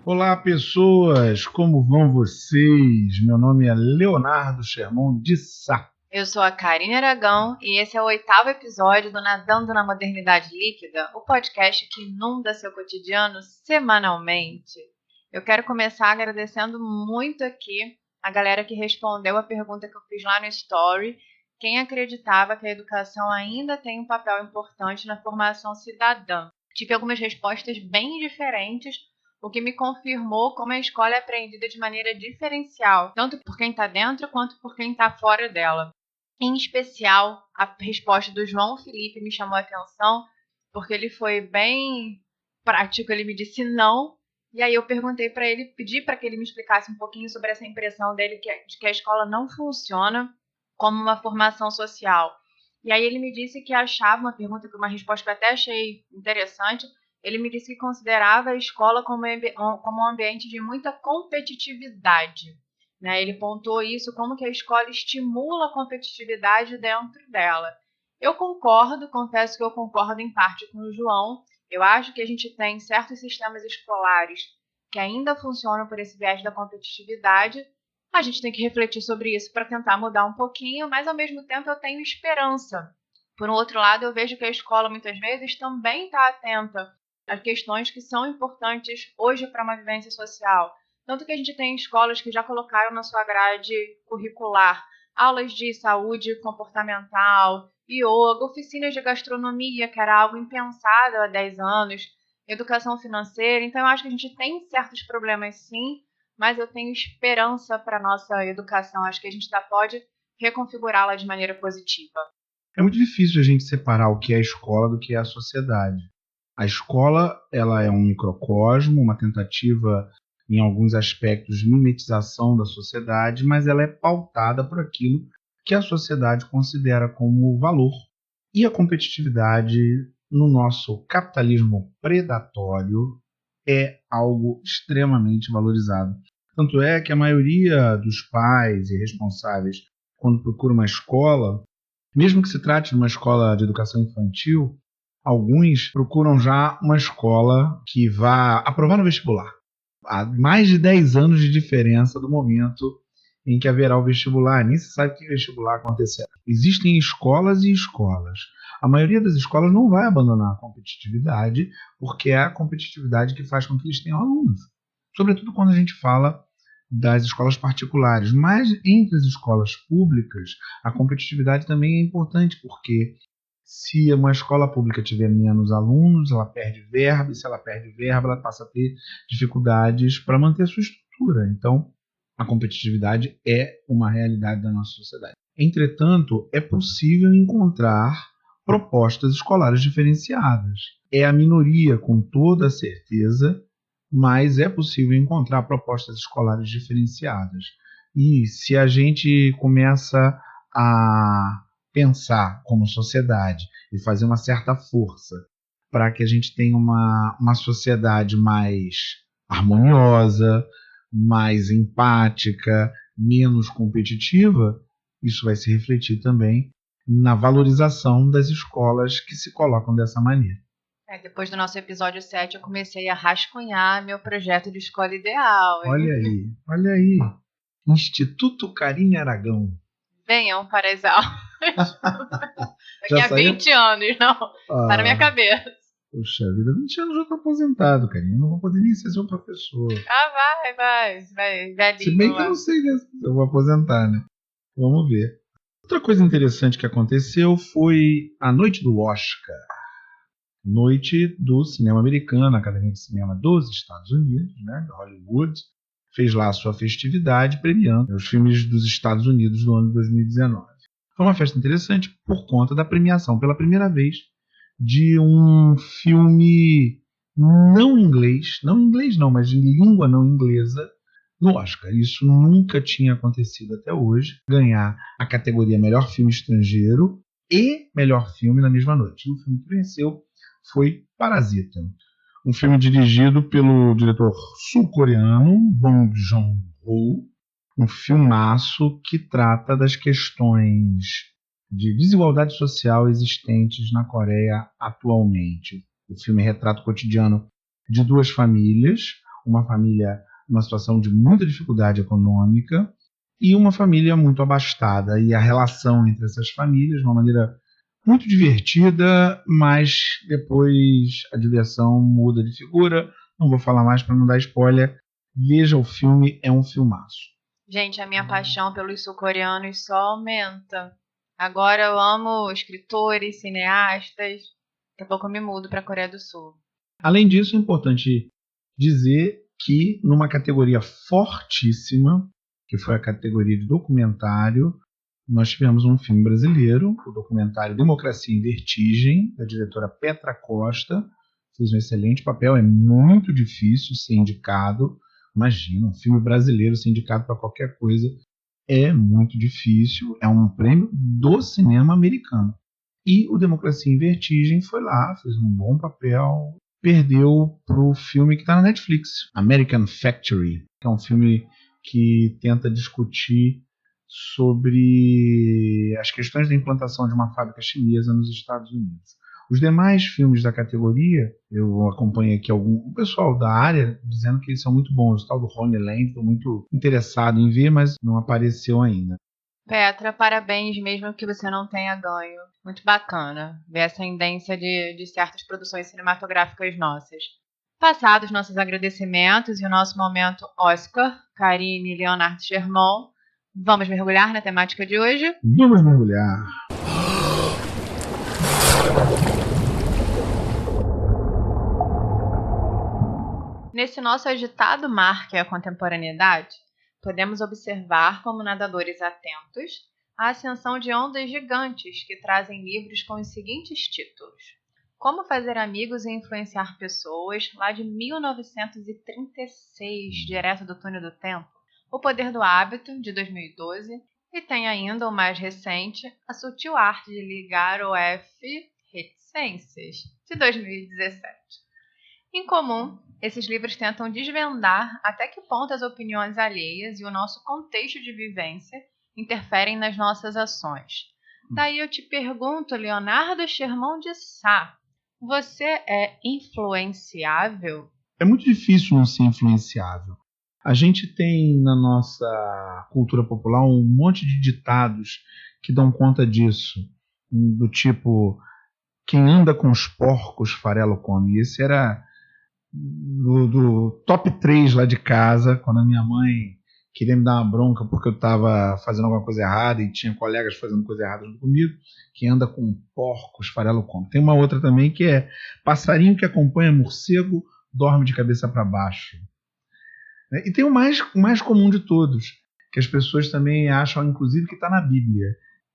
Olá, pessoas! Como vão vocês? Meu nome é Leonardo Sherman de Sá. Eu sou a Karine Aragão e esse é o 8º episódio do Nadando na Modernidade Líquida, o podcast que inunda seu cotidiano semanalmente. Eu quero começar agradecendo muito aqui a galera que respondeu a pergunta que eu fiz lá no Story. Quem acreditava que a educação ainda tem um papel importante na formação cidadã? Tive algumas respostas bem diferentes, o que me confirmou como a escola é aprendida de maneira diferencial, tanto por quem está dentro quanto por quem está fora dela. Em especial, a resposta do João Felipe me chamou a atenção, porque ele foi bem prático, ele me disse não, e aí eu perguntei para ele, pedi para que ele me explicasse um pouquinho sobre essa impressão dele de que a escola não funciona como uma formação social. E aí ele me disse que achava uma resposta que eu até achei interessante. Ele me disse que considerava a escola como um ambiente de muita competitividade. Né? Ele pontuou isso como que a escola estimula a competitividade dentro dela. Eu concordo, confesso que eu concordo em parte com o João. Eu acho que a gente tem certos sistemas escolares que ainda funcionam por esse viés da competitividade. A gente tem que refletir sobre isso para tentar mudar um pouquinho, mas ao mesmo tempo eu tenho esperança. Por um outro lado, eu vejo que a escola muitas vezes também está atenta às questões que são importantes hoje para uma vivência social. Tanto que a gente tem escolas que já colocaram na sua grade curricular aulas de saúde comportamental, yoga, oficinas de gastronomia, que era algo impensado há 10 anos, educação financeira. Então eu acho que a gente tem certos problemas sim, mas eu tenho esperança para a nossa educação. Acho que a gente ainda pode reconfigurá-la de maneira positiva. É muito difícil a gente separar o que é a escola do que é a sociedade. A escola, ela é um microcosmo, uma tentativa, em alguns aspectos, de mimetização da sociedade, mas ela é pautada por aquilo que a sociedade considera como valor. E a competitividade, no nosso capitalismo predatório, é algo extremamente valorizado. Tanto é que a maioria dos pais e responsáveis, quando procura uma escola, mesmo que se trate de uma escola de educação infantil, alguns procuram já uma escola que vá aprovar no vestibular. Há mais de 10 anos de diferença do momento em que haverá o vestibular. Nem se sabe que vestibular acontecerá. Existem escolas e escolas. A maioria das escolas não vai abandonar a competitividade, porque é a competitividade que faz com que eles tenham alunos. Sobretudo quando a gente fala das escolas particulares. Mas entre as escolas públicas, a competitividade também é importante, porque se uma escola pública tiver menos alunos, ela perde verba, e se ela perde verba, ela passa a ter dificuldades para manter a sua estrutura. Então, a competitividade é uma realidade da nossa sociedade. Entretanto, é possível encontrar propostas escolares diferenciadas. É a minoria, com toda certeza, mas é possível encontrar propostas escolares diferenciadas. E se a gente começa a pensar como sociedade e fazer uma certa força para que a gente tenha uma sociedade mais harmoniosa, mais empática, menos competitiva, isso vai se refletir também na valorização das escolas que se colocam dessa maneira. Depois do nosso episódio 7, eu comecei a rascunhar meu projeto de escola ideal. Hein? Olha aí. Instituto Karine Aragão. Venham para as aulas. Daqui a 20 anos, não. Tá na minha cabeça. Puxa vida, 20 anos eu já estou aposentado, Karine. Não vou poder nem ser seu professor. Vai, velhinho. Se bem que eu não sei se eu vou aposentar, né? Vamos ver. Outra coisa interessante que aconteceu foi a noite do Oscar. Noite do cinema americano, a Academia de Cinema dos Estados Unidos, né, de Hollywood, fez lá a sua festividade premiando os filmes dos Estados Unidos do ano de 2019. Foi uma festa interessante por conta da premiação pela primeira vez de um filme não inglês, mas de língua não inglesa, no Oscar. Isso nunca tinha acontecido até hoje, ganhar a categoria Melhor Filme Estrangeiro e Melhor Filme na mesma noite. O filme que venceu foi Parasita, um filme dirigido pelo diretor sul-coreano Bong Joon-ho, um filmaço que trata das questões de desigualdade social existentes na Coreia atualmente. O filme retrata o cotidiano de duas famílias, uma família numa situação de muita dificuldade econômica e uma família muito abastada, e a relação entre essas famílias de uma maneira muito divertida, mas depois a diversão muda de figura. Não vou falar mais para não dar spoiler. Veja o filme, é um filmaço. Gente, a minha paixão pelos sul-coreanos só aumenta. Agora eu amo escritores, cineastas. Daqui a pouco eu me mudo para a Coreia do Sul. Além disso, é importante dizer que numa categoria fortíssima, que foi a categoria de documentário, nós tivemos um filme brasileiro, o documentário Democracia em Vertigem, da diretora Petra Costa. Fez um excelente papel, é muito difícil ser indicado. Imagina, um filme brasileiro ser indicado para qualquer coisa é muito difícil, é um prêmio do cinema americano. E o Democracia em Vertigem foi lá, fez um bom papel, perdeu para o filme que está na Netflix, American Factory, que é um filme que tenta discutir sobre as questões da implantação de uma fábrica chinesa nos Estados Unidos. Os demais filmes da categoria, eu acompanho aqui o pessoal da área dizendo que eles são muito bons. O tal do Rony Land, estou muito interessado em ver, mas não apareceu ainda. Petra, parabéns mesmo que você não tenha ganho. Muito bacana ver essa tendência de certas produções cinematográficas nossas. Passados nossos agradecimentos e o nosso momento Oscar, Karine e Leonardo Germont, vamos mergulhar na temática de hoje? Vamos mergulhar! Nesse nosso agitado mar que é a contemporaneidade, podemos observar como nadadores atentos a ascensão de ondas gigantes que trazem livros com os seguintes títulos: Como Fazer Amigos e Influenciar Pessoas, lá de 1936, direto do Túnel do Tempo, O Poder do Hábito, de 2012, e tem ainda o mais recente, A Sutil Arte de Ligar Reticências, de 2017. Em comum, esses livros tentam desvendar até que ponto as opiniões alheias e o nosso contexto de vivência interferem nas nossas ações. Daí eu te pergunto, Leonardo Germont de Sá, você é influenciável? É muito difícil não ser influenciável. A gente tem na nossa cultura popular um monte de ditados que dão conta disso, do tipo, quem anda com os porcos farelo come. Esse era do top 3 lá de casa, quando a minha mãe queria me dar uma bronca porque eu estava fazendo alguma coisa errada e tinha colegas fazendo coisa errada junto comigo. Quem anda com porcos farelo come. Tem uma outra também que é passarinho que acompanha morcego dorme de cabeça para baixo. E tem o mais comum de todos, que as pessoas também acham, inclusive, que está na Bíblia.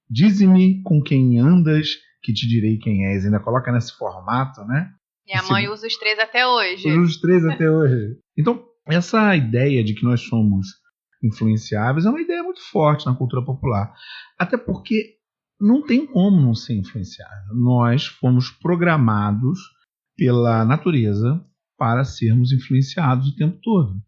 Dize-me com quem andas, que te direi quem és. Ainda coloca nesse formato, né? Minha mãe usa os 3 até hoje. Usa os 3 até hoje. Então, essa ideia de que nós somos influenciáveis é uma ideia muito forte na cultura popular. Até porque não tem como não ser influenciável. Nós fomos programados pela natureza para sermos influenciados o tempo todo.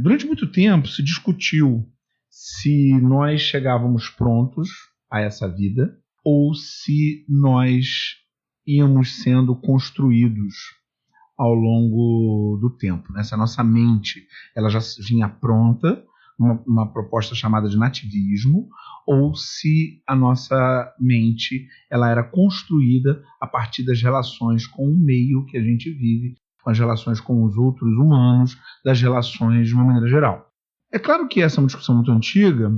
Durante muito tempo se discutiu se nós chegávamos prontos a essa vida ou se nós íamos sendo construídos ao longo do tempo. Se a nossa mente ela já vinha pronta, uma proposta chamada de nativismo, ou se a nossa mente ela era construída a partir das relações com o meio que a gente vive, com as relações com os outros humanos, das relações de uma maneira geral. É claro que essa é uma discussão muito antiga,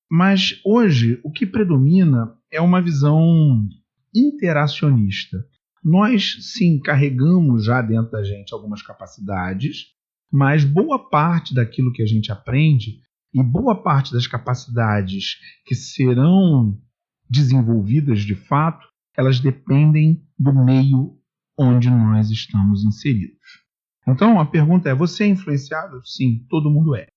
mas hoje o que predomina é uma visão interacionista. Nós, sim, carregamos já dentro da gente algumas capacidades, mas boa parte daquilo que a gente aprende e boa parte das capacidades que serão desenvolvidas de fato, elas dependem do meio onde nós estamos inseridos. Então, a pergunta é, você é influenciável? Sim, todo mundo é.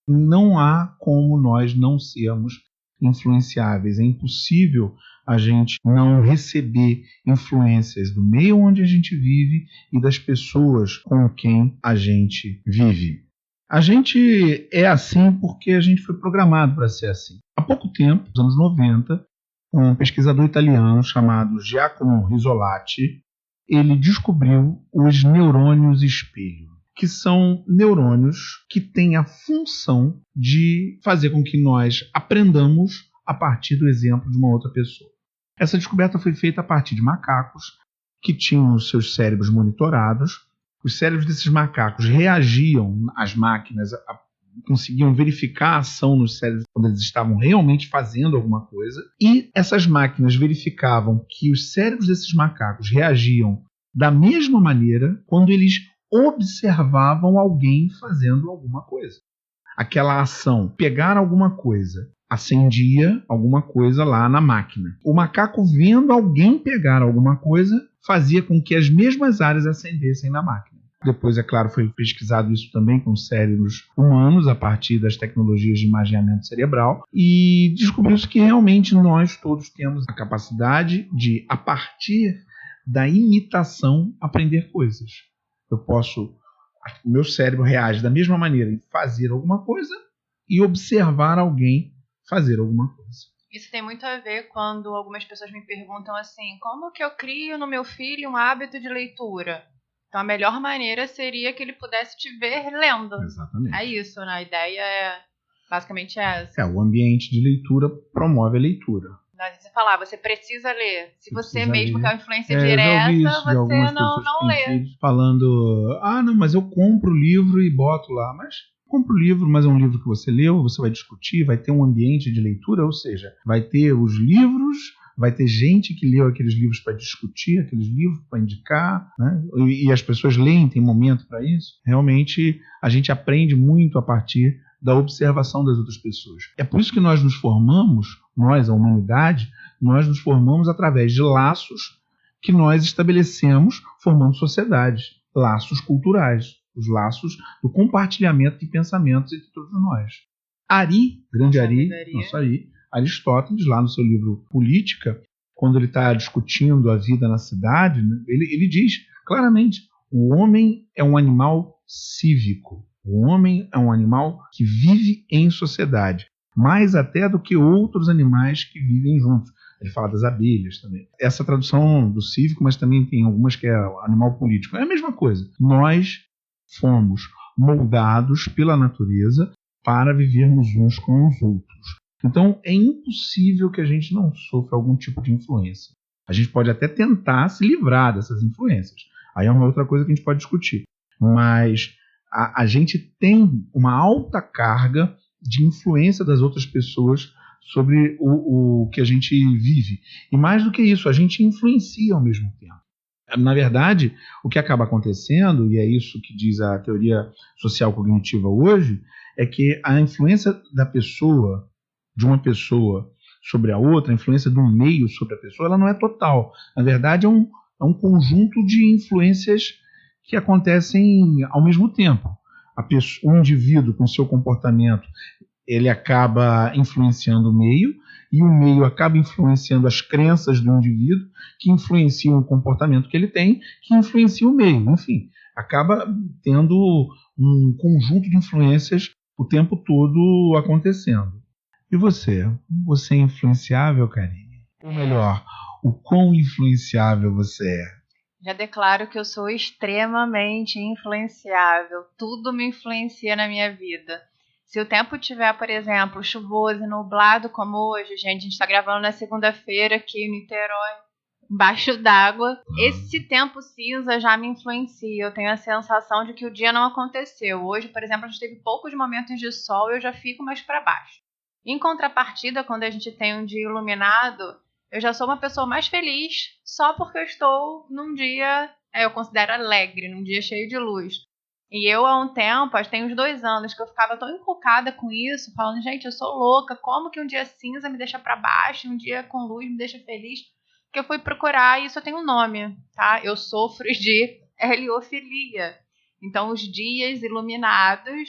Não há como nós não sermos influenciáveis. É impossível a gente não receber influências do meio onde a gente vive e das pessoas com quem a gente vive. A gente é assim porque a gente foi programado para ser assim. Há pouco tempo, nos anos 90, um pesquisador italiano chamado Giacomo Rizzolatti, ele descobriu os neurônios espelho, que são neurônios que têm a função de fazer com que nós aprendamos a partir do exemplo de uma outra pessoa. Essa descoberta foi feita a partir de macacos que tinham os seus cérebros monitorados. Os cérebros desses macacos reagiam às máquinas, conseguiam verificar a ação nos cérebros quando eles estavam realmente fazendo alguma coisa, e essas máquinas verificavam que os cérebros desses macacos reagiam da mesma maneira quando eles observavam alguém fazendo alguma coisa. Aquela ação, pegar alguma coisa, acendia alguma coisa lá na máquina. O macaco, vendo alguém pegar alguma coisa, fazia com que as mesmas áreas acendessem na máquina. Depois, é claro, foi pesquisado isso também com cérebros humanos, a partir das tecnologias de imaginamento cerebral, e descobriu-se que realmente nós todos temos a capacidade de, a partir da imitação, aprender coisas. O meu cérebro reage da mesma maneira em fazer alguma coisa e observar alguém fazer alguma coisa. Isso tem muito a ver quando algumas pessoas me perguntam assim, como que eu crio no meu filho um hábito de leitura? Então a melhor maneira seria que ele pudesse te ver lendo. Exatamente. É isso, né? A ideia basicamente é essa. O ambiente de leitura promove a leitura. Você falar, você precisa ler. Se você mesmo ler. quer uma influência direta, você não lê. Filhos falando, não, mas eu compro o livro e boto lá. Mas compra o livro, mas é um livro que você leu, você vai discutir, vai ter um ambiente de leitura, ou seja, vai ter os livros, vai ter gente que leu aqueles livros para discutir, aqueles livros para indicar, né? E as pessoas leem, tem momento para isso. Realmente, a gente aprende muito a partir da observação das outras pessoas. É por isso que nós nos formamos, nós, a humanidade, nós nos formamos através de laços que nós estabelecemos formando sociedades, laços culturais, os laços do compartilhamento de pensamentos entre todos nós. Grande Aristóteles, lá no seu livro Política, quando ele está discutindo a vida na cidade, né, ele diz claramente, o homem é um animal cívico. O homem é um animal que vive em sociedade, mais até do que outros animais que vivem juntos. Ele fala das abelhas também. Essa tradução do cívico, mas também tem algumas que é animal político. É a mesma coisa. Nós fomos moldados pela natureza para vivermos uns com os outros. Então, é impossível que a gente não sofra algum tipo de influência. A gente pode até tentar se livrar dessas influências. Aí é uma outra coisa que a gente pode discutir. Mas a gente tem uma alta carga de influência das outras pessoas sobre o que a gente vive. E mais do que isso, a gente influencia ao mesmo tempo. Na verdade, o que acaba acontecendo, e é isso que diz a teoria social cognitiva hoje, é que a influência de uma pessoa sobre a outra, a influência do meio sobre a pessoa, ela não é total. Na verdade, é um conjunto de influências que acontecem ao mesmo tempo. O indivíduo, com seu comportamento, ele acaba influenciando o meio, e o meio acaba influenciando as crenças do indivíduo, que influenciam o comportamento que ele tem, que influencia o meio. Enfim, acaba tendo um conjunto de influências o tempo todo acontecendo. E você? Você é influenciável, Karine? Ou melhor, o quão influenciável você é? Já declaro que eu sou extremamente influenciável. Tudo me influencia na minha vida. Se o tempo tiver, por exemplo, chuvoso e nublado como hoje, gente, a gente está gravando na segunda-feira aqui em Niterói, embaixo d'água, esse tempo cinza já me influencia. Eu tenho a sensação de que o dia não aconteceu. Hoje, por exemplo, a gente teve poucos momentos de sol e eu já fico mais para baixo. Em contrapartida, quando a gente tem um dia iluminado, eu já sou uma pessoa mais feliz só porque eu estou num dia, eu considero alegre, num dia cheio de luz. E eu, há um tempo, acho que tem uns 2 anos, que eu ficava tão encucada com isso, falando, gente, eu sou louca, como que um dia cinza me deixa pra baixo, um dia com luz me deixa feliz? Que eu fui procurar e isso tem um nome, tá? Eu sofro de heliofilia. Então, os dias iluminados,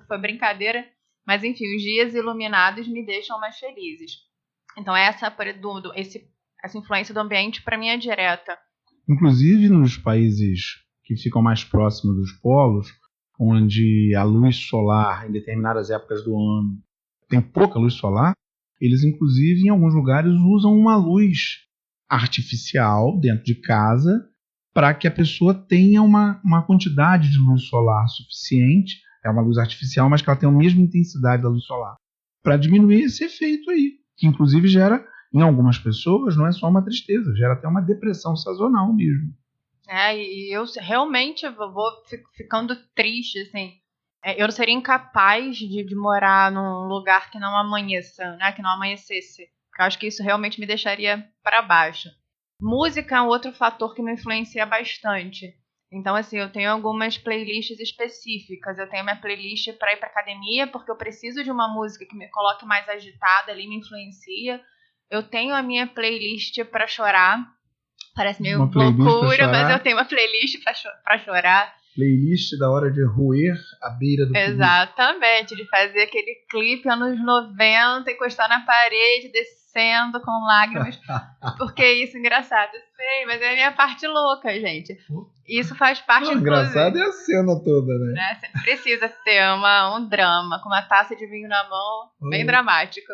foi brincadeira, mas enfim, os dias iluminados me deixam mais felizes. Então, essa influência do ambiente, para mim, é direta. Inclusive, nos países que ficam mais próximos dos polos, onde a luz solar, em determinadas épocas do ano, tem pouca luz solar, eles, inclusive, em alguns lugares, usam uma luz artificial dentro de casa para que a pessoa tenha uma quantidade de luz solar suficiente. É uma luz artificial, mas que ela tem a mesma intensidade da luz solar, para diminuir esse efeito aí, que inclusive gera, em algumas pessoas, não é só uma tristeza, gera até uma depressão sazonal mesmo. E eu realmente vou ficando triste, assim. Eu não seria incapaz de morar num lugar que não amanheça, né? Que não amanhecesse. Eu acho que isso realmente me deixaria para baixo. Música é um outro fator que me influencia bastante. Então, assim, eu tenho algumas playlists específicas. Eu tenho minha playlist para ir para academia, porque eu preciso de uma música que me coloque mais agitada, ali me influencia. Eu tenho a minha playlist para chorar. Parece meio loucura, mas eu tenho uma playlist para chorar. Playlist da hora de roer à beira do perigo. Exatamente, de fazer aquele clipe anos 90, encostar na parede, descendo com lágrimas. Porque isso é engraçado, eu sei, mas é a minha parte louca, gente. Isso faz parte, inclusive. Engraçado é a cena toda, né? Você precisa ter um drama, com uma taça de vinho na mão, bem dramático.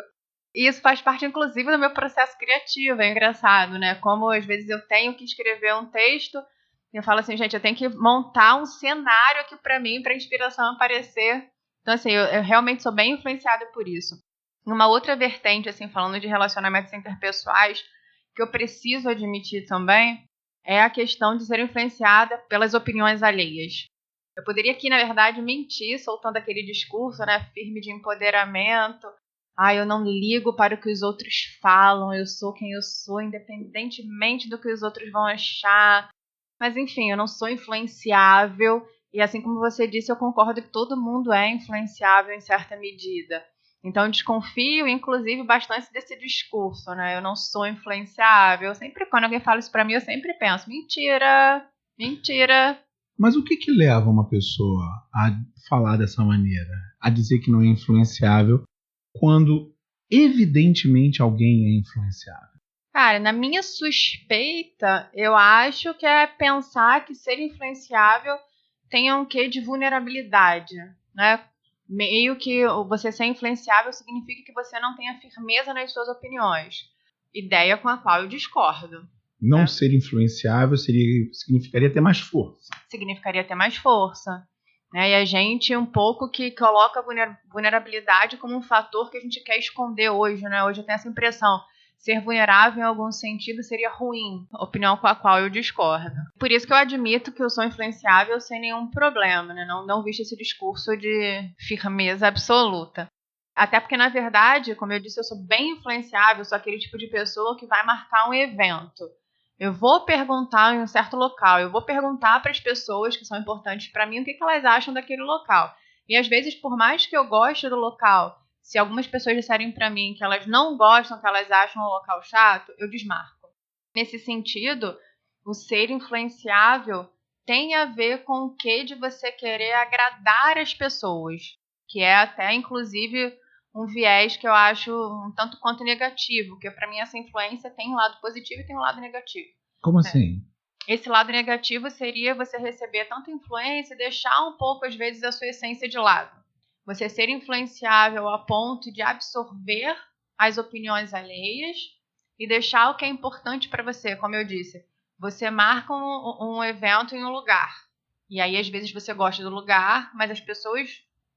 E isso faz parte, inclusive, do meu processo criativo, é engraçado, né? Como às vezes eu tenho que escrever um texto e eu falo assim, gente, eu tenho que montar um cenário aqui pra mim, pra inspiração aparecer. Então, assim, eu realmente sou bem influenciada por isso. Uma outra vertente, assim, falando de relacionamentos interpessoais, que eu preciso admitir também, é a questão de ser influenciada pelas opiniões alheias. Eu poderia aqui, na verdade, mentir, soltando aquele discurso, né, firme de empoderamento. Eu não ligo para o que os outros falam, eu sou quem eu sou, independentemente do que os outros vão achar. Mas, enfim, eu não sou influenciável. E assim como você disse, eu concordo que todo mundo é influenciável em certa medida. Então, eu desconfio, inclusive, bastante desse discurso, né? Eu não sou influenciável. Quando alguém fala isso pra mim, eu sempre penso, mentira, mentira. Mas o que leva uma pessoa a falar dessa maneira? A dizer que não é influenciável, quando evidentemente alguém é influenciável? Cara, na minha suspeita, eu acho que é pensar que ser influenciável tem um quê de vulnerabilidade, né? Meio que você ser influenciável significa que você não tenha firmeza nas suas opiniões. Ideia com a qual eu discordo. Não ser influenciável significaria ter mais força. Significaria ter mais força. Né? E a gente um pouco que coloca a vulnerabilidade como um fator que a gente quer esconder hoje. Né? Hoje eu tenho essa impressão. Ser vulnerável em algum sentido seria ruim, opinião com a qual eu discordo. Por isso que eu admito que eu sou influenciável sem nenhum problema, né? Não visto esse discurso de firmeza absoluta. Até porque, na verdade, como eu disse, eu sou bem influenciável, sou aquele tipo de pessoa que vai marcar um evento. Eu vou perguntar em um certo local, eu vou perguntar para as pessoas que são importantes para mim o que elas acham daquele local. E às vezes, por mais que eu goste do local, se algumas pessoas disserem para mim que elas não gostam, que elas acham o local chato, eu desmarco. Nesse sentido, o ser influenciável tem a ver com o que de você querer agradar as pessoas, que é até, inclusive, um viés que eu acho um tanto quanto negativo, porque para mim essa influência tem um lado positivo e tem um lado negativo. Como assim? Esse lado negativo seria você receber tanta influência e deixar um pouco, às vezes, a sua essência de lado. Você ser influenciável a ponto de absorver as opiniões alheias e deixar o que é importante para você, como eu disse. Você marca um evento em um lugar. E aí, às vezes, você gosta do lugar, mas as pessoas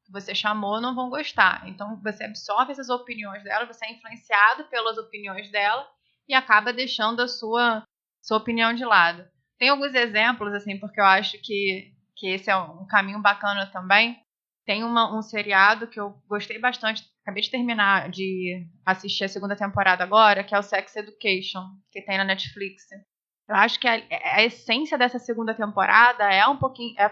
que você chamou não vão gostar. Então, você absorve essas opiniões dela, você é influenciado pelas opiniões dela e acaba deixando a sua opinião de lado. Tem alguns exemplos, assim, porque eu acho que esse é um caminho bacana também. Tem um seriado que eu gostei bastante, acabei de terminar de assistir a segunda temporada agora, que é o Sex Education, que tem na Netflix. Eu acho que a essência dessa segunda temporada é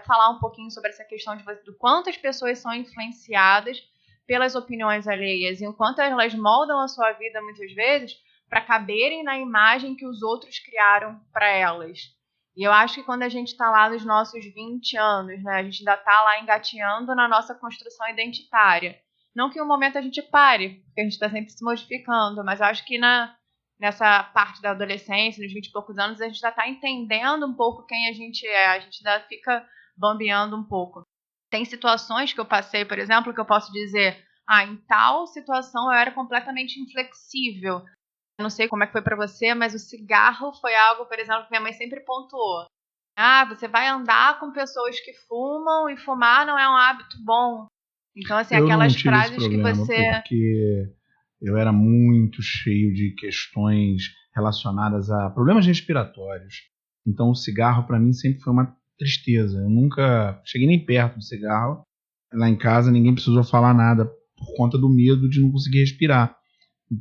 falar um pouquinho sobre essa questão do quanto as pessoas são influenciadas pelas opiniões alheias e o quanto elas moldam a sua vida muitas vezes para caberem na imagem que os outros criaram para elas. E eu acho que quando a gente está lá nos nossos 20 anos, né, a gente ainda está lá engateando na nossa construção identitária. Não que em um momento a gente pare, porque a gente está sempre se modificando, mas eu acho que nessa parte da adolescência, nos 20 e poucos anos, a gente já está entendendo um pouco quem a gente é, a gente ainda fica bambeando um pouco. Tem situações que eu passei, por exemplo, que eu posso dizer, em tal situação eu era completamente inflexível. Eu não sei como é que foi pra você, mas o cigarro foi algo, por exemplo, que minha mãe sempre pontuou. Você vai andar com pessoas que fumam e fumar não é um hábito bom. Então, assim, Eu aquelas não tive esse frases que problema você... porque eu era muito cheio de questões relacionadas a problemas respiratórios. Então o cigarro para mim sempre foi uma tristeza. Eu nunca cheguei nem perto do cigarro. Lá em casa ninguém precisou falar nada por conta do medo de não conseguir respirar,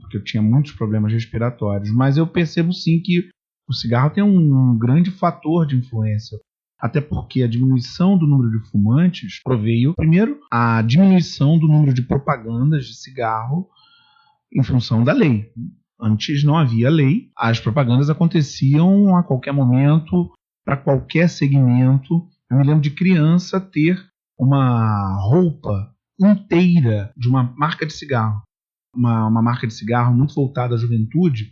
porque eu tinha muitos problemas respiratórios. Mas eu percebo sim que o cigarro tem um grande fator de influência. Até porque a diminuição do número de fumantes proveio, primeiro, a diminuição do número de propagandas de cigarro em função da lei. Antes não havia lei, as propagandas aconteciam a qualquer momento, para qualquer segmento. Eu me lembro de criança ter uma roupa inteira de uma marca de cigarro. Uma marca de cigarro muito voltada à juventude.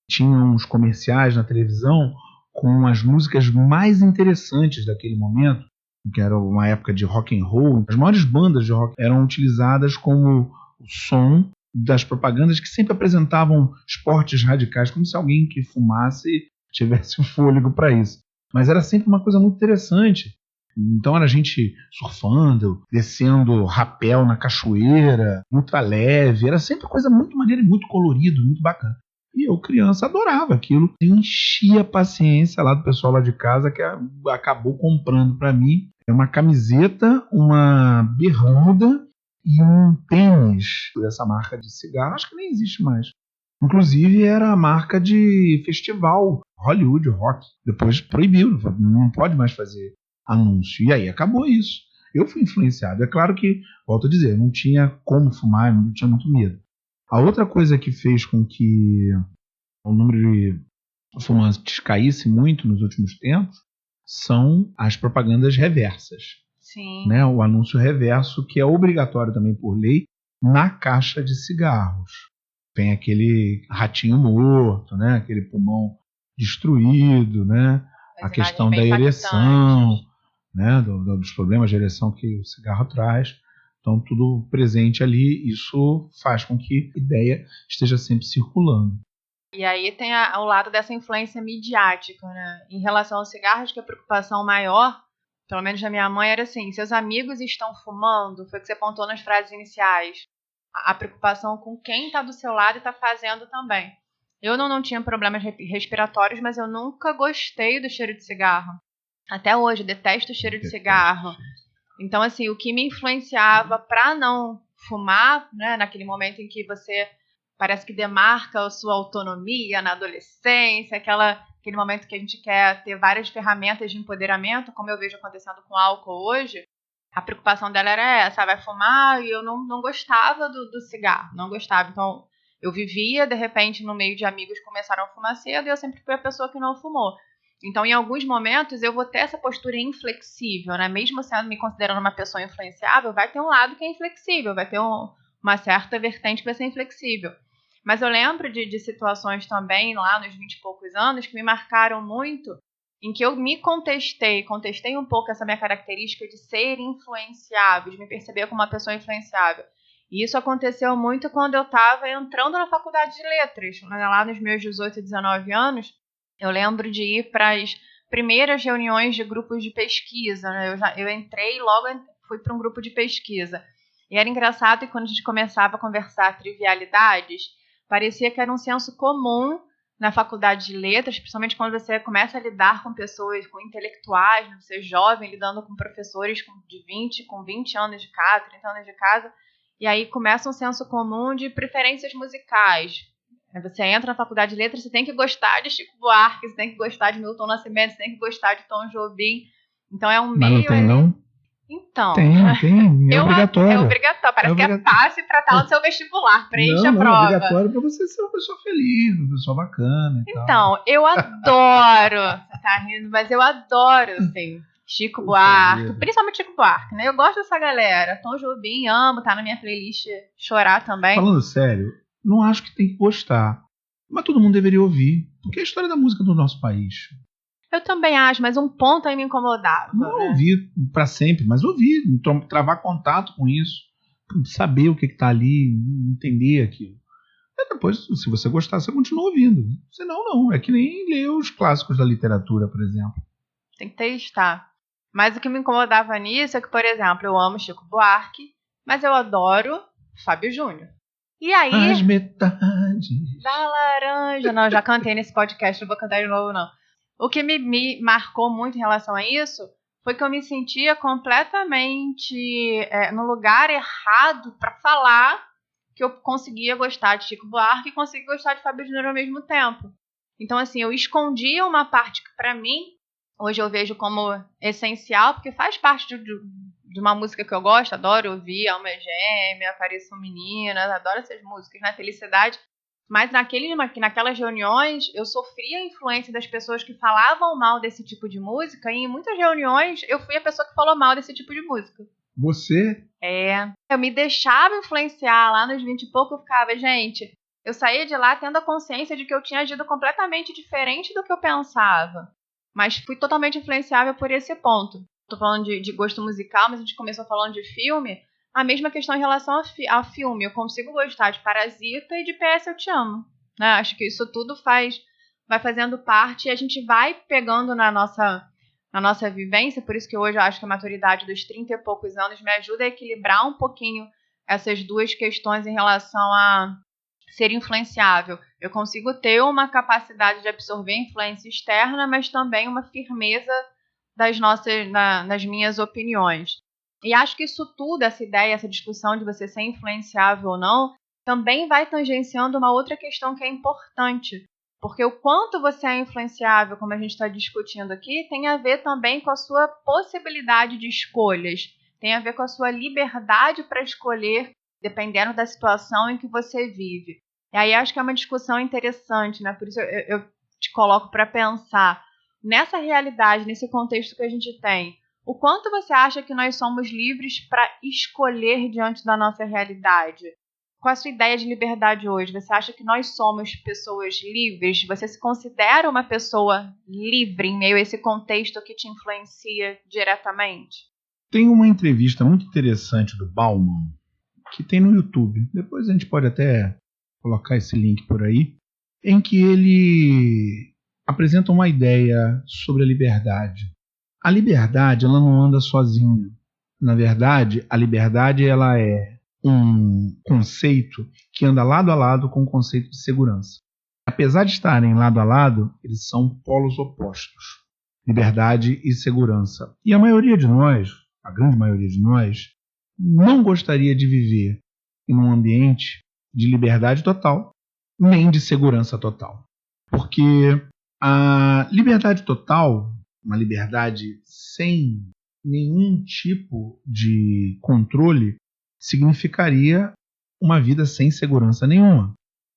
Tinha uns comerciais na televisão com as músicas mais interessantes daquele momento, que era uma época de rock and roll. As maiores bandas de rock eram utilizadas como o som das propagandas, que sempre apresentavam esportes radicais, como se alguém que fumasse tivesse o fôlego para isso. Mas era sempre uma coisa muito interessante. Então era gente surfando, descendo rapel na cachoeira, ultra leve. Era sempre coisa muito maneira e muito colorido, muito bacana. E eu, criança, adorava aquilo. Enchia a paciência lá do pessoal lá de casa, que acabou comprando para mim uma camiseta, uma bermuda e um tênis dessa marca de cigarro. Acho que nem existe mais. Inclusive era a marca de festival Hollywood Rock. Depois proibiu, não pode mais fazer anúncio. E aí acabou isso. Eu fui influenciado. É claro que, volto a dizer, não tinha como fumar, não tinha muito medo. A outra coisa que fez com que o número de fumantes caísse muito nos últimos tempos são as propagandas reversas. Sim. Né? O anúncio reverso, que é obrigatório também por lei na caixa de cigarros. Tem aquele ratinho morto, né? Aquele pulmão destruído, né? A questão da ereção, né? Dos problemas de ereção que o cigarro traz. Então, tudo presente ali, isso faz com que a ideia esteja sempre circulando. E aí tem o lado dessa influência midiática, né? Em relação aos cigarros, que a preocupação maior, pelo menos da minha mãe, era assim: seus amigos estão fumando, foi o que você apontou nas frases iniciais. A preocupação com quem está do seu lado e está fazendo também. Eu não tinha problemas respiratórios, mas eu nunca gostei do cheiro de cigarro. Até hoje, detesto o cheiro de cigarro. Então, assim, o que me influenciava para não fumar, né, naquele momento em que você parece que demarca a sua autonomia na adolescência, aquele momento que a gente quer ter várias ferramentas de empoderamento, como eu vejo acontecendo com álcool hoje, a preocupação dela era essa: vai fumar, e eu não gostava do cigarro, não gostava. Então, eu vivia, de repente, no meio de amigos que começaram a fumar cedo, e eu sempre fui a pessoa que não fumou. Então, em alguns momentos, eu vou ter essa postura inflexível, né? Mesmo sendo me considerando uma pessoa influenciável, vai ter um lado que é inflexível, vai ter uma certa vertente que vai ser inflexível. Mas eu lembro de situações também, lá nos 20 e poucos anos, que me marcaram muito, em que eu me contestei um pouco essa minha característica de ser influenciável, de me perceber como uma pessoa influenciável. E isso aconteceu muito quando eu estava entrando na faculdade de letras, lá nos meus 18 e 19 anos. Eu lembro de ir para as primeiras reuniões de grupos de pesquisa, né? Eu entrei e logo fui para um grupo de pesquisa. E era engraçado que quando a gente começava a conversar trivialidades, parecia que era um senso comum na faculdade de letras, principalmente quando você começa a lidar com pessoas, com intelectuais, né? Você é jovem, lidando com professores com 20 anos de casa, 30 anos de casa, e aí começa um senso comum de preferências musicais. Você entra na faculdade de letras, você tem que gostar de Chico Buarque, você tem que gostar de Milton Nascimento, você tem que gostar de Tom Jobim. Então é um meio... Mas não tem, não? Então... Tem, é obrigatório. É obrigatório, parece que é fácil para estar no seu vestibular, preenche a prova. É obrigatório para você ser uma pessoa feliz, uma pessoa bacana e tal. Então, eu adoro, você tá rindo, mas eu adoro, assim, Chico Buarque, principalmente Chico Buarque, né? Eu gosto dessa galera, Tom Jobim, amo, tá na minha playlist Chorar também. Falando sério, não acho que tem que gostar, mas todo mundo deveria ouvir, porque é a história da música do nosso país. Eu também acho, mas um ponto aí me incomodava. Não ouvi para sempre, mas ouvi, travar contato com isso, saber o que está ali, entender aquilo. E depois, se você gostar, você continua ouvindo. Senão, não. É que nem ler os clássicos da literatura, por exemplo. Tem que testar. Mas o que me incomodava nisso é que, por exemplo, eu amo Chico Buarque, mas eu adoro Fábio Júnior. E aí... As metades da laranja. Não, já cantei nesse podcast, não vou cantar de novo, não. O que me marcou muito em relação a isso foi que eu me sentia completamente no lugar errado para falar que eu conseguia gostar de Chico Buarque e conseguia gostar de Fábio Júnior ao mesmo tempo. Então, assim, eu escondia uma parte que, para mim, hoje eu vejo como essencial, porque faz parte de uma música que eu gosto, adoro ouvir, Alma Gêmea, Pareçam Meninas, adoro essas músicas, né? Felicidade. Mas naquelas reuniões, eu sofria a influência das pessoas que falavam mal desse tipo de música, e em muitas reuniões eu fui a pessoa que falou mal desse tipo de música. Você? Eu me deixava influenciar lá nos 20 e pouco, eu ficava, gente, eu saía de lá tendo a consciência de que eu tinha agido completamente diferente do que eu pensava. Mas fui totalmente influenciável por esse ponto. Tô falando de gosto musical, mas a gente começou falando de filme. A mesma questão em relação a filme. Eu consigo gostar de Parasita e de PS Eu Te Amo. Né? Acho que isso tudo vai fazendo parte e a gente vai pegando na nossa vivência. Por isso que hoje eu acho que a maturidade dos 30 e poucos anos me ajuda a equilibrar um pouquinho essas duas questões em relação a ser influenciável. Eu consigo ter uma capacidade de absorver influência externa, mas também uma firmeza nas minhas opiniões. E acho que isso tudo, essa ideia, essa discussão de você ser influenciável ou não, também vai tangenciando uma outra questão que é importante. Porque o quanto você é influenciável, como a gente está discutindo aqui, tem a ver também com a sua possibilidade de escolhas. Tem a ver com a sua liberdade para escolher, dependendo da situação em que você vive. E aí acho que é uma discussão interessante, né? Por isso eu te coloco para pensar nessa realidade, nesse contexto que a gente tem. O quanto você acha que nós somos livres para escolher diante da nossa realidade? Qual a sua ideia de liberdade hoje? Você acha que nós somos pessoas livres? Você se considera uma pessoa livre em meio a esse contexto que te influencia diretamente? Tem uma entrevista muito interessante do Bauman, que tem no YouTube. Depois a gente pode até colocar esse link por aí, em que ele apresenta uma ideia sobre a liberdade. A liberdade, ela não anda sozinha. Na verdade, a liberdade ela é um conceito que anda lado a lado com o conceito de segurança. Apesar de estarem lado a lado, eles são polos opostos. Liberdade e segurança. E a maioria de nós, a grande maioria de nós, não gostaria de viver em um ambiente de liberdade total, nem de segurança total. Porque a liberdade total, uma liberdade sem nenhum tipo de controle, significaria uma vida sem segurança nenhuma.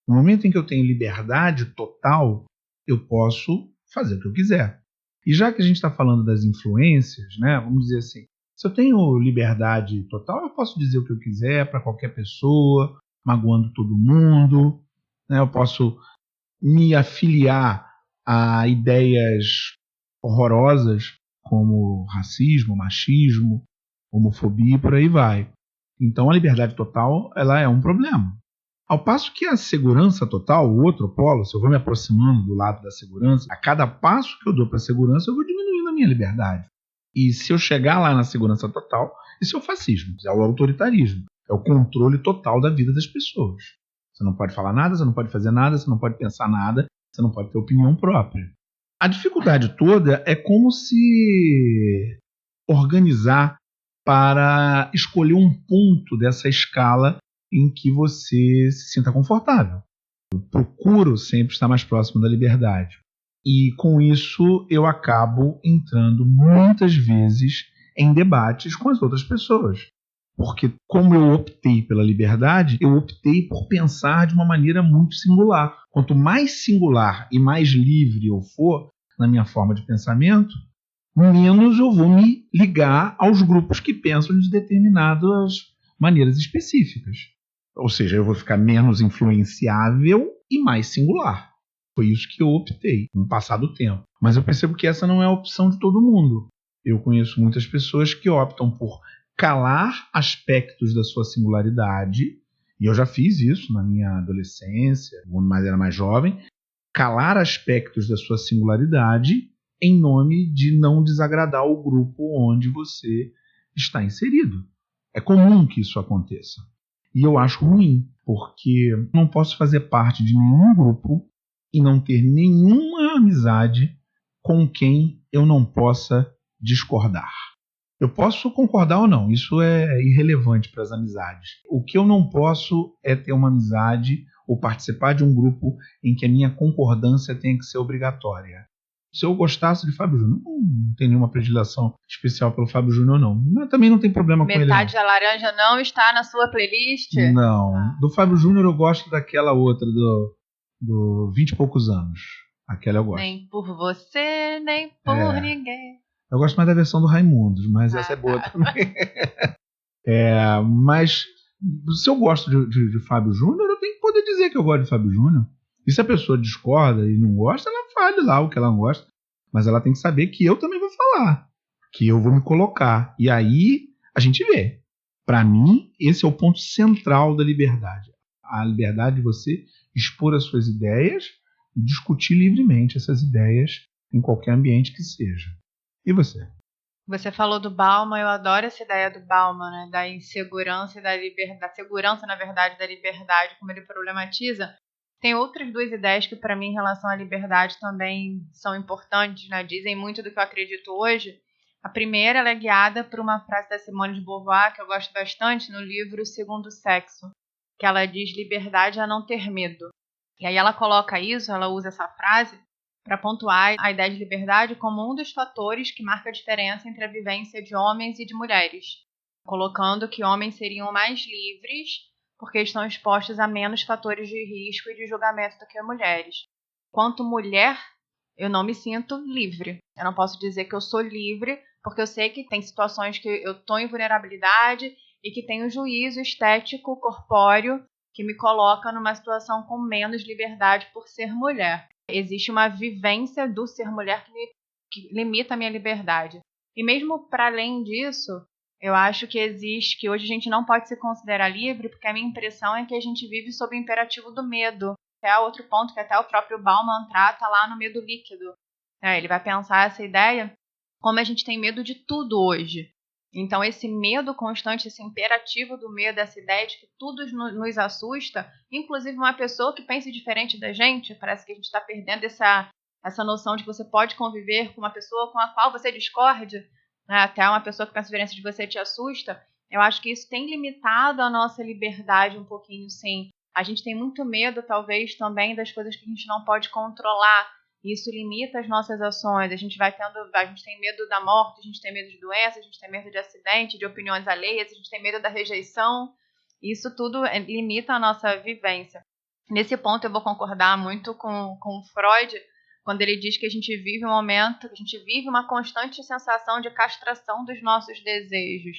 No momento em que eu tenho liberdade total, eu posso fazer o que eu quiser. E já que a gente está falando das influências, né, vamos dizer assim, se eu tenho liberdade total, eu posso dizer o que eu quiser para qualquer pessoa, magoando todo mundo, né, eu posso me afiliar a ideias horrorosas como racismo, machismo, homofobia e por aí vai. Então a liberdade total ela é um problema. Ao passo que a segurança total, o outro polo, se eu vou me aproximando do lado da segurança, a cada passo que eu dou para a segurança, eu vou diminuindo a minha liberdade. E se eu chegar lá na segurança total, isso é o fascismo, é o autoritarismo, é o controle total da vida das pessoas. Você não pode falar nada, você não pode fazer nada, você não pode pensar nada, você não pode ter opinião própria. A dificuldade toda é como se organizar para escolher um ponto dessa escala em que você se sinta confortável. Eu procuro sempre estar mais próximo da liberdade. E com isso eu acabo entrando muitas vezes em debates com as outras pessoas. Porque como eu optei pela liberdade, eu optei por pensar de uma maneira muito singular. Quanto mais singular e mais livre eu for na minha forma de pensamento, menos eu vou me ligar aos grupos que pensam de determinadas maneiras específicas. Ou seja, eu vou ficar menos influenciável e mais singular. Foi isso que eu optei no passar do tempo. Mas eu percebo que essa não é a opção de todo mundo. Eu conheço muitas pessoas que optam por calar aspectos da sua singularidade, e eu já fiz isso na minha adolescência, quando era mais jovem, calar aspectos da sua singularidade em nome de não desagradar o grupo onde você está inserido. É comum que isso aconteça. E eu acho ruim, porque não posso fazer parte de nenhum grupo e não ter nenhuma amizade com quem eu não possa discordar. Eu posso concordar ou não, isso é irrelevante para as amizades. O que eu não posso é ter uma amizade ou participar de um grupo em que a minha concordância tenha que ser obrigatória. Se eu gostasse de Fábio Júnior, não tem nenhuma predileção especial pelo Fábio Júnior, não. Mas também não tem problema com ele. Metade da laranja não está na sua playlist? Não. Do Fábio Júnior eu gosto daquela outra do 20 e poucos anos. Aquela eu gosto. Nem por você, nem por ninguém. Eu gosto mais da versão do Raimundos, mas essa é boa também. Mas se eu gosto de Fábio Júnior, eu tenho que poder dizer que eu gosto de Fábio Júnior. E se a pessoa discorda e não gosta, ela fale lá o que ela não gosta. Mas ela tem que saber que eu também vou falar. Que eu vou me colocar. E aí a gente vê. Para mim, esse é o ponto central da liberdade. A liberdade de você expor as suas ideias e discutir livremente essas ideias em qualquer ambiente que seja. E você? Você falou do Bauman, eu adoro essa ideia do Bauman, né? Da insegurança e da liberdade, da segurança, na verdade, da liberdade, como ele problematiza. Tem outras duas ideias que, para mim, em relação à liberdade, também são importantes, né? Dizem muito do que eu acredito hoje. A primeira ela é guiada por uma frase da Simone de Beauvoir, que eu gosto bastante, no livro O Segundo Sexo, que ela diz: liberdade é não ter medo. E aí ela coloca isso, ela usa essa frase para pontuar a ideia de liberdade como um dos fatores que marca a diferença entre a vivência de homens e de mulheres, colocando que homens seriam mais livres porque estão expostos a menos fatores de risco e de julgamento do que mulheres. Quanto mulher, eu não me sinto livre. Eu não posso dizer que eu sou livre, porque eu sei que tem situações que eu estou em vulnerabilidade e que tem um juízo estético, corpóreo, que me coloca numa situação com menos liberdade por ser mulher. Existe uma vivência do ser mulher que limita a minha liberdade. E mesmo para além disso, eu acho que hoje a gente não pode se considerar livre, porque a minha impressão é que a gente vive sob o imperativo do medo. É outro ponto que até o próprio Bauman trata lá no Medo Líquido. Ele vai pensar essa ideia como a gente tem medo de tudo hoje. Então esse medo constante, esse imperativo do medo, essa ideia de que tudo nos assusta, inclusive uma pessoa que pense diferente da gente, parece que a gente está perdendo essa noção de que você pode conviver com uma pessoa com a qual você discorde, né? Até uma pessoa que pensa diferente de você te assusta. Eu acho que isso tem limitado a nossa liberdade um pouquinho, sim. A gente tem muito medo, talvez, também das coisas que a gente não pode controlar. Isso limita as nossas ações. A gente tem medo da morte, a gente tem medo de doença, a gente tem medo de acidente, de opiniões alheias, a gente tem medo da rejeição. Isso tudo limita a nossa vivência. Nesse ponto eu vou concordar muito com Freud, quando ele diz que a gente vive um momento, que a gente vive uma constante sensação de castração dos nossos desejos.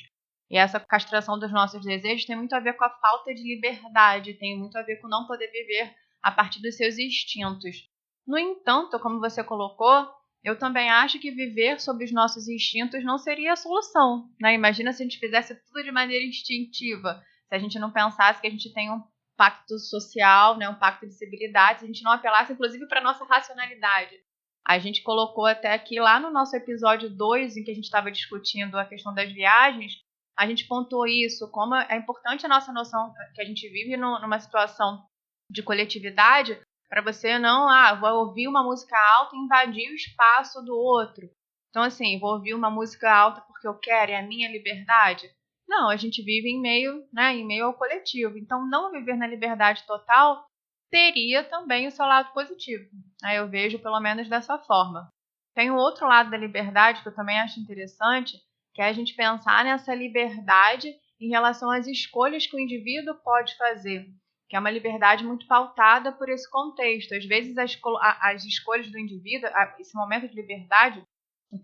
E essa castração dos nossos desejos tem muito a ver com a falta de liberdade, tem muito a ver com não poder viver a partir dos seus instintos. No entanto, como você colocou, eu também acho que viver sob os nossos instintos não seria a solução, né? Imagina se a gente fizesse tudo de maneira instintiva, se a gente não pensasse que a gente tem um pacto social, né, um pacto de civilidade, se a gente não apelasse inclusive para a nossa racionalidade. A gente colocou até aqui lá no nosso episódio 2, em que a gente estava discutindo a questão das viagens, a gente pontuou isso, como é importante a nossa noção que a gente vive numa situação de coletividade, para você não, vou ouvir uma música alta e invadir o espaço do outro. Então, assim, vou ouvir uma música alta porque eu quero, é a minha liberdade. Não, a gente vive em meio ao coletivo. Então, não viver na liberdade total teria também o seu lado positivo. Eu vejo pelo menos dessa forma. Tem um outro lado da liberdade que eu também acho interessante, que é a gente pensar nessa liberdade em relação às escolhas que o indivíduo pode fazer, que é uma liberdade muito pautada por esse contexto. Às vezes as escolhas do indivíduo, esse momento de liberdade,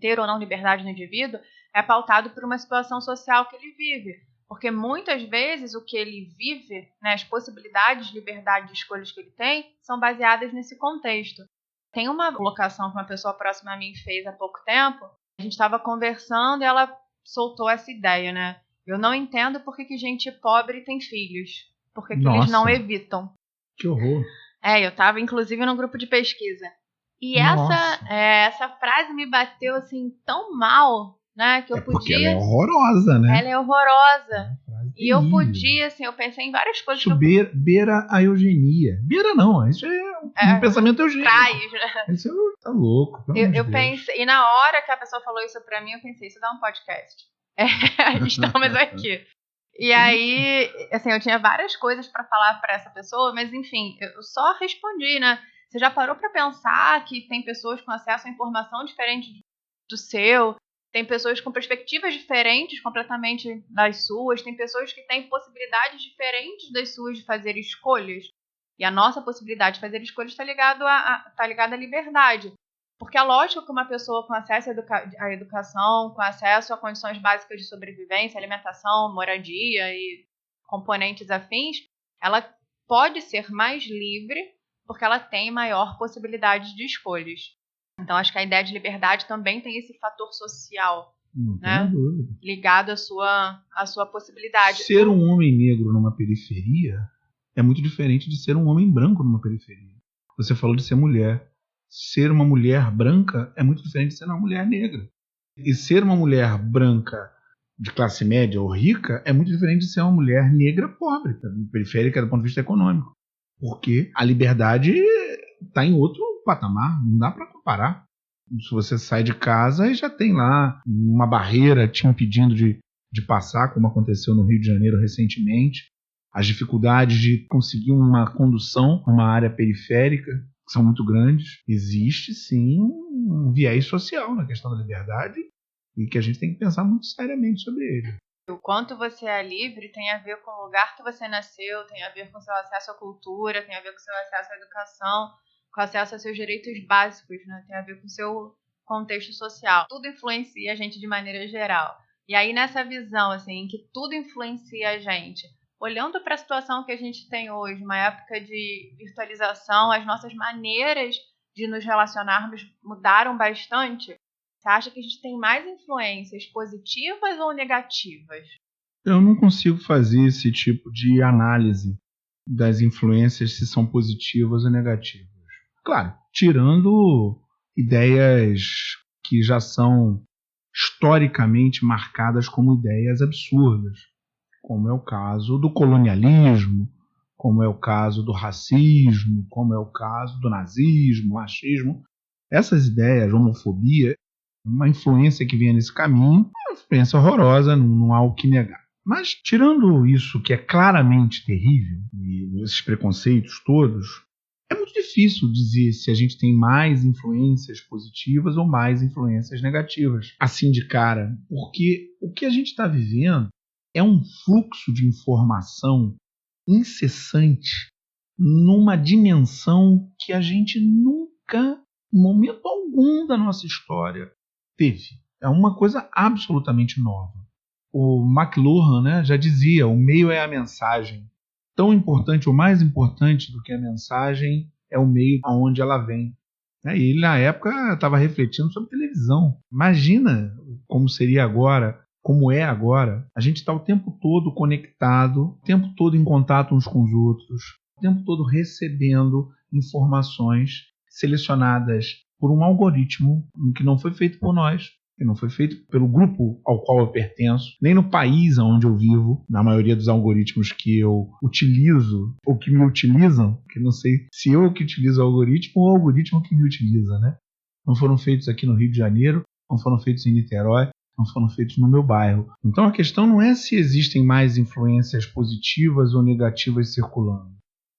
ter ou não liberdade no indivíduo, é pautado por uma situação social que ele vive. Porque muitas vezes o que ele vive, né, as possibilidades de liberdade de escolhas que ele tem, são baseadas nesse contexto. Tem uma colocação que uma pessoa próxima a mim fez há pouco tempo. A gente estava conversando e ela soltou essa ideia, né? Eu não entendo por que gente pobre tem filhos. Por que eles não evitam. Que horror. Eu estava, inclusive, num grupo de pesquisa. E essa frase me bateu, assim, tão mal, né? Que eu podia... Porque ela é horrorosa, né? Ela é horrorosa. E eu podia, assim, eu pensei em várias coisas. Isso beira a eugenia. Beira não, isso é um pensamento eugênico. Traz, né? Isso tá louco. Eu pensei, e na hora que a pessoa falou isso pra mim, eu pensei, isso dá um podcast. Estamos aqui. E aí, assim, eu tinha várias coisas pra falar pra essa pessoa, mas enfim, eu só respondi, né? Você já parou pra pensar que tem pessoas com acesso a informação diferente do seu? Tem pessoas com perspectivas diferentes completamente das suas, tem pessoas que têm possibilidades diferentes das suas de fazer escolhas. E a nossa possibilidade de fazer escolhas está ligada à liberdade. Porque é lógico que uma pessoa com acesso à educação, com acesso a condições básicas de sobrevivência, alimentação, moradia e componentes afins, ela pode ser mais livre porque ela tem maior possibilidade de escolhas. Então, acho que a ideia de liberdade também tem esse fator social, né? Ligado à sua possibilidade. Ser um homem negro numa periferia é muito diferente de ser um homem branco numa periferia. Você falou de ser mulher. Ser uma mulher branca é muito diferente de ser uma mulher negra. E ser uma mulher branca de classe média ou rica é muito diferente de ser uma mulher negra pobre, periférica do ponto de vista econômico. Porque a liberdade está em outro patamar, não dá para comparar. Se você sai de casa e já tem lá uma barreira te impedindo de passar, como aconteceu no Rio de Janeiro recentemente, as dificuldades de conseguir uma condução numa área periférica são muito grandes. Existe sim um viés social na questão da liberdade e que a gente tem que pensar muito seriamente sobre ele. O quanto você é livre tem a ver com o lugar que você nasceu, tem a ver com o seu acesso à cultura, tem a ver com o seu acesso à educação, com acesso aos seus direitos básicos, né? Tem a ver com o seu contexto social. Tudo influencia a gente de maneira geral. E aí, nessa visão, assim, em que tudo influencia a gente, olhando para a situação que a gente tem hoje, uma época de virtualização, as nossas maneiras de nos relacionarmos mudaram bastante. Você acha que a gente tem mais influências positivas ou negativas? Eu não consigo fazer esse tipo de análise das influências, se são positivas ou negativas. Claro, tirando ideias que já são historicamente marcadas como ideias absurdas, como é o caso do colonialismo, como é o caso do racismo, como é o caso do nazismo, machismo. Essas ideias, homofobia, uma influência que vem nesse caminho, é uma influência horrorosa, não há o que negar. Mas, tirando isso que é claramente terrível, e esses preconceitos todos, é muito difícil dizer se a gente tem mais influências positivas ou mais influências negativas, assim de cara, porque o que a gente está vivendo é um fluxo de informação incessante numa dimensão que a gente nunca, em momento algum da nossa história, teve. É uma coisa absolutamente nova. O McLuhan, né, já dizia, o meio é a mensagem. Tão importante ou mais importante do que a mensagem é o meio aonde ela vem. E ele, na época, estava refletindo sobre televisão. Imagina como seria agora, como é agora. A gente está o tempo todo conectado, o tempo todo em contato uns com os outros, o tempo todo recebendo informações selecionadas por um algoritmo que não foi feito por nós, que não foi feito pelo grupo ao qual eu pertenço, nem no país onde eu vivo, na maioria dos algoritmos que eu utilizo, ou que me utilizam, que não sei se eu que utilizo o algoritmo ou o algoritmo que me utiliza, né? Não foram feitos aqui no Rio de Janeiro, não foram feitos em Niterói, não foram feitos no meu bairro. Então a questão não é se existem mais influências positivas ou negativas circulando.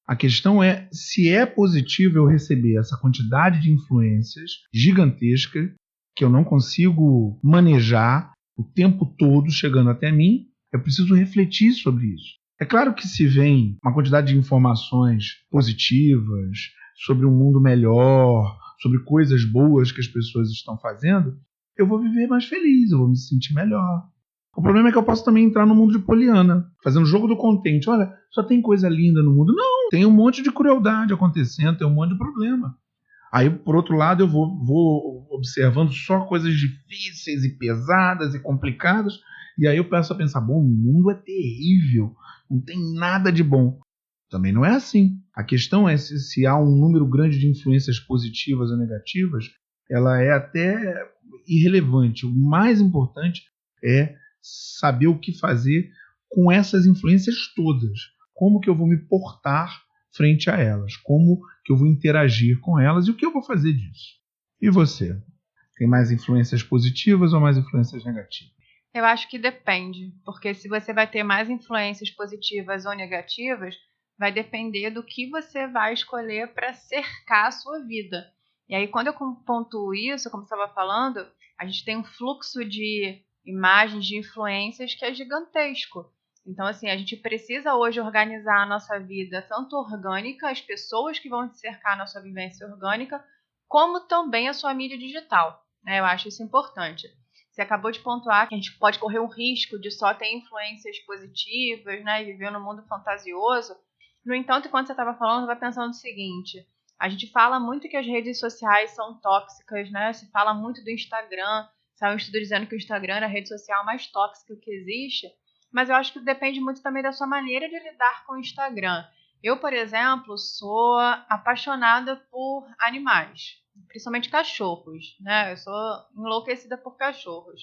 A questão é se é possível eu receber essa quantidade de influências gigantesca que eu não consigo manejar o tempo todo chegando até mim. Eu preciso refletir sobre isso. É claro que se vem uma quantidade de informações positivas sobre um mundo melhor, sobre coisas boas que as pessoas estão fazendo, eu vou viver mais feliz, eu vou me sentir melhor. O problema é que eu posso também entrar no mundo de Poliana, fazendo jogo do contente. Olha, só tem coisa linda no mundo. Não, tem um monte de crueldade acontecendo, tem um monte de problema. Aí, por outro lado, eu vou observando só coisas difíceis e pesadas e complicadas, e aí eu começo a pensar, bom, o mundo é terrível, não tem nada de bom. Também não é assim. A questão é se há um número grande de influências positivas ou negativas, ela é até irrelevante. O mais importante é saber o que fazer com essas influências todas. Como que eu vou me portar frente a elas? Como que eu vou interagir com elas e o que eu vou fazer disso? E você? Tem mais influências positivas ou mais influências negativas? Eu acho que depende, porque se você vai ter mais influências positivas ou negativas, vai depender do que você vai escolher para cercar a sua vida. E aí, quando eu pontuo isso, como você estava falando, a gente tem um fluxo de imagens, de influências que é gigantesco. Então, assim, a gente precisa hoje organizar a nossa vida, tanto orgânica, as pessoas que vão cercar a nossa vivência orgânica, como também a sua mídia digital, né? Eu acho isso importante. Você acabou de pontuar que a gente pode correr o risco de só ter influências positivas, né, e viver num mundo fantasioso. No entanto, enquanto você estava falando, eu estava pensando o seguinte: a gente fala muito que as redes sociais são tóxicas, né? Se fala muito do Instagram, saiu um estudo dizendo que o Instagram é a rede social mais tóxica que existe, mas eu acho que depende muito também da sua maneira de lidar com o Instagram. Eu, por exemplo, sou apaixonada por animais, principalmente cachorros, né? Eu sou enlouquecida por cachorros.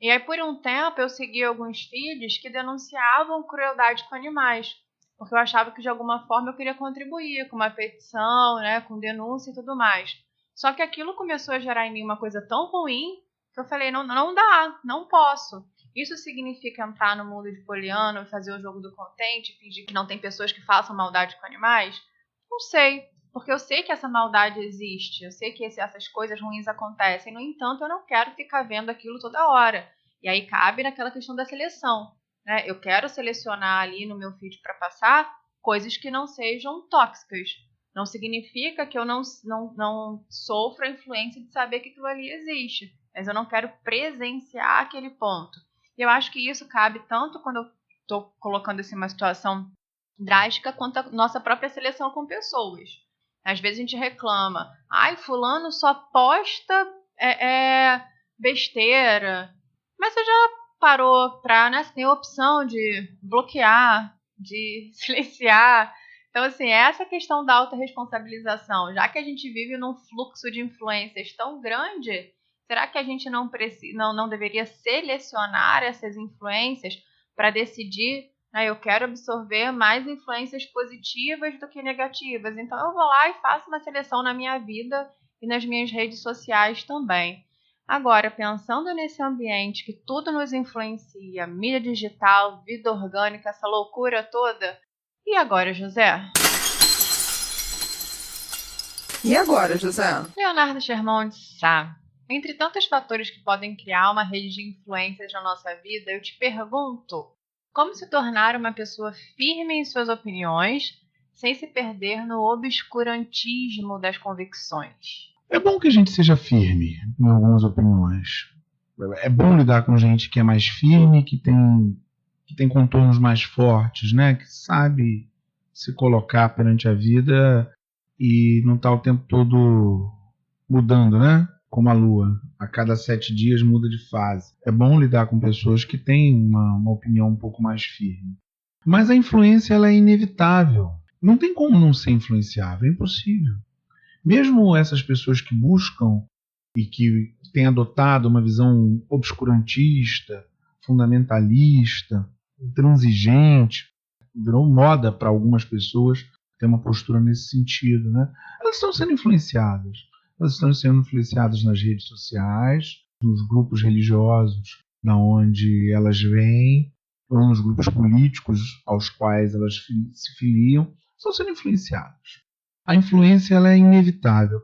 E aí, por um tempo, eu segui alguns feeds que denunciavam crueldade com animais, porque eu achava que de alguma forma eu queria contribuir com uma petição, né, com denúncia e tudo mais. Só que aquilo começou a gerar em mim uma coisa tão ruim que eu falei, não dá, não posso. Isso significa entrar no mundo de Poliana, fazer o jogo do contente, fingir que não tem pessoas que façam maldade com animais? Não sei, porque eu sei que essa maldade existe, eu sei que essas coisas ruins acontecem, no entanto eu não quero ficar vendo aquilo toda hora. E aí cabe naquela questão da seleção. Né? Eu quero selecionar ali no meu feed para passar coisas que não sejam tóxicas. Não significa que eu não sofra a influência de saber que aquilo ali existe, mas eu não quero presenciar aquele ponto. E eu acho que isso cabe tanto quando eu estou colocando assim uma situação drástica, quanto a nossa própria seleção com pessoas. Às vezes a gente reclama, ai, fulano só posta besteira, mas você já parou para, né, você tem a opção de bloquear, de silenciar. Então, assim, essa questão da autorresponsabilização, já que a gente vive num fluxo de influências tão grande, será que a gente não deveria selecionar essas influências para decidir, né, eu quero absorver mais influências positivas do que negativas? Então, eu vou lá e faço uma seleção na minha vida e nas minhas redes sociais também. Agora, pensando nesse ambiente que tudo nos influencia, mídia digital, vida orgânica, essa loucura toda, e agora, José? E agora, José? Leonardo Sherman de Sá. Entre tantos fatores que podem criar uma rede de influências na nossa vida, eu te pergunto, como se tornar uma pessoa firme em suas opiniões, sem se perder no obscurantismo das convicções? É bom que a gente seja firme em algumas opiniões. É bom lidar com gente que é mais firme, que tem contornos mais fortes, né? Que sabe se colocar perante a vida e não está o tempo todo mudando, né? Como a lua. A cada 7 dias muda de fase. É bom lidar com pessoas que têm uma opinião um pouco mais firme. Mas a influência ela é inevitável. Não tem como não ser influenciável, é impossível. Mesmo essas pessoas que buscam e que têm adotado uma visão obscurantista, fundamentalista, intransigente, virou moda para algumas pessoas ter uma postura nesse sentido, né? Elas estão sendo influenciadas. Elas estão sendo influenciadas nas redes sociais, nos grupos religiosos, na onde elas vêm, ou nos grupos políticos aos quais elas se filiam, estão sendo influenciadas. A influência ela é inevitável.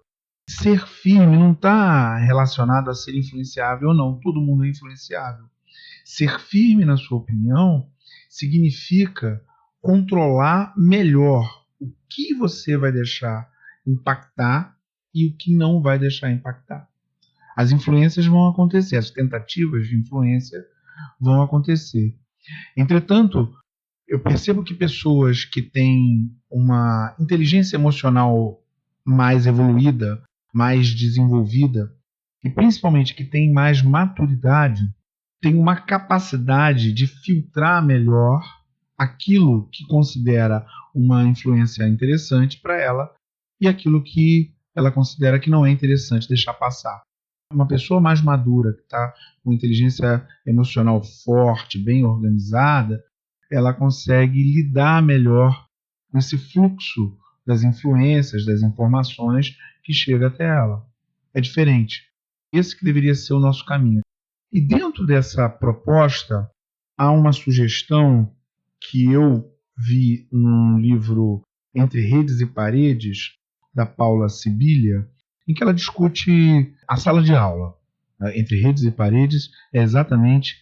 Ser firme não está relacionado a ser influenciável ou não. Todo mundo é influenciável. Ser firme na sua opinião significa controlar melhor o que você vai deixar impactar e o que não vai deixar impactar. As influências vão acontecer, as tentativas de influência vão acontecer. Entretanto, eu percebo que pessoas que têm uma inteligência emocional mais evoluída, mais desenvolvida, e principalmente que têm mais maturidade, têm uma capacidade de filtrar melhor aquilo que considera uma influência interessante para ela e aquilo que ela considera que não é interessante deixar passar. Uma pessoa mais madura, que está com inteligência emocional forte, bem organizada, ela consegue lidar melhor com esse fluxo das influências, das informações que chega até ela. É diferente. Esse que deveria ser o nosso caminho. E dentro dessa proposta, há uma sugestão que eu vi num livro Entre Redes e Paredes, da Paula Sibilia, em que ela discute a sala de aula. Entre Redes e Paredes é exatamente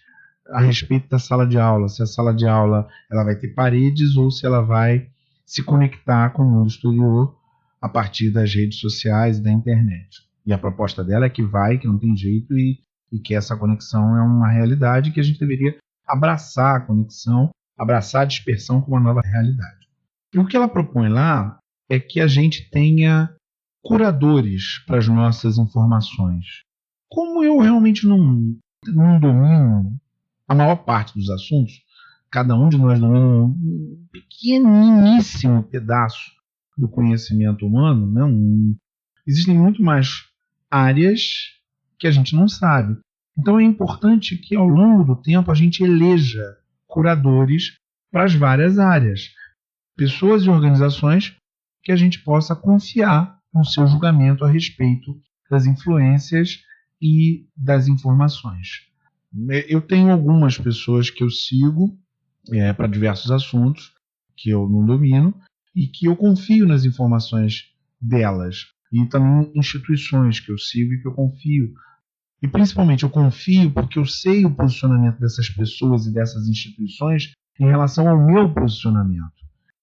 a respeito da sala de aula, se a sala de aula ela vai ter paredes ou se ela vai se conectar com o mundo exterior a partir das redes sociais e da internet. E a proposta dela é que vai, que não tem jeito e que essa conexão é uma realidade, que a gente deveria abraçar a conexão, abraçar a dispersão como uma nova realidade. E o que ela propõe lá é que a gente tenha curadores para as nossas informações. Como eu realmente não domino a maior parte dos assuntos, cada um de nós domina um pequeniníssimo pedaço do conhecimento humano, né? Existem muito mais áreas que a gente não sabe. Então é importante que ao longo do tempo a gente eleja curadores para as várias áreas, pessoas e organizações que a gente possa confiar no seu julgamento a respeito das influências e das informações. Eu tenho algumas pessoas que eu sigo para diversos assuntos que eu não domino e que eu confio nas informações delas. E também instituições que eu sigo e que eu confio. E principalmente eu confio porque eu sei o posicionamento dessas pessoas e dessas instituições em relação ao meu posicionamento.